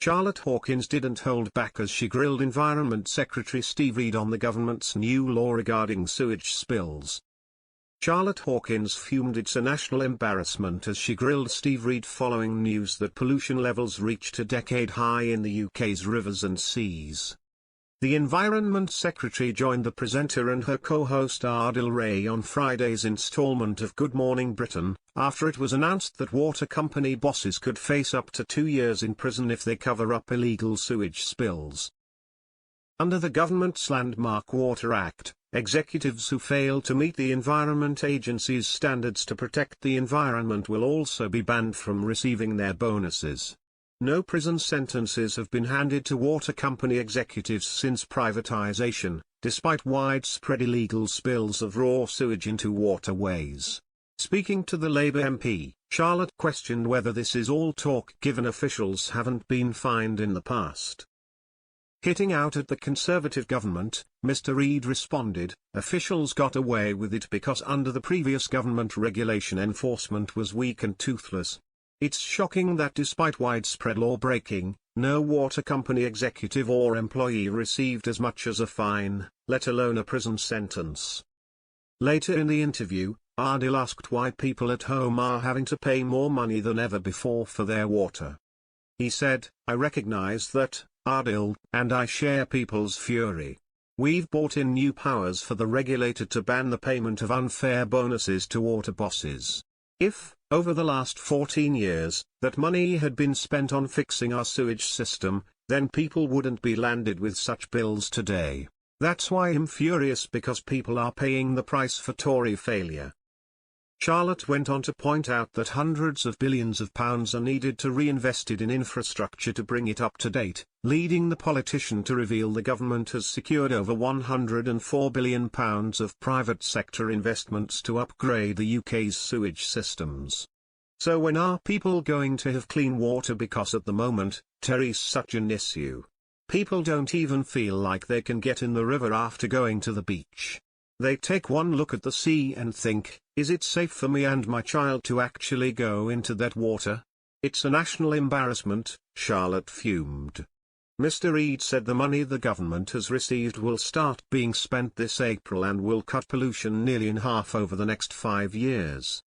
Charlotte Hawkins didn't hold back as she grilled Environment Secretary Steve Reed on the government's new law regarding sewage spills. Charlotte Hawkins fumed it's a national embarrassment as she grilled Steve Reed following news that pollution levels reached a decade high in the UK's rivers and seas. The Environment Secretary joined the presenter and her co-host Adil Ray on Friday's instalment of Good Morning Britain, after it was announced that water company bosses could face up to 2 years in prison if they cover up illegal sewage spills. Under the government's landmark Water Act, executives who fail to meet the Environment Agency's standards to protect the environment will also be banned from receiving their bonuses. No prison sentences have been handed to water company executives since privatization, despite widespread illegal spills of raw sewage into waterways. Speaking to the Labour MP, Charlotte questioned whether this is all talk given officials haven't been fined in the past. Hitting out at the Conservative government, Mr. Reid responded, "Officials got away with it because under the previous government regulation enforcement was weak and toothless. It's shocking that despite widespread law breaking, no water company executive or employee received as much as a fine, let alone a prison sentence." Later in the interview, Adil asked why people at home are having to pay more money than ever before for their water. He said, "I recognize that, Adil, and I share people's fury. We've brought in new powers for the regulator to ban the payment of unfair bonuses to water bosses. If, over the last 14 years, that money had been spent on fixing our sewage system, then people wouldn't be landed with such bills today. That's why I'm furious because people are paying the price for Tory failure." Charlotte went on to point out that hundreds of billions of pounds are needed to reinvested in infrastructure to bring it up to date, leading the politician to reveal the government has secured over £104 billion of private sector investments to upgrade the UK's sewage systems. So when are people going to have clean water, because at the moment, Terry's such an issue. People don't even feel like they can get in the river after going to the beach. They take one look at the sea and think, is it safe for me and my child to actually go into that water? It's a national embarrassment, Charlotte fumed. Mr. Reid said the money the government has received will start being spent this April and will cut pollution nearly in half over the next 5 years.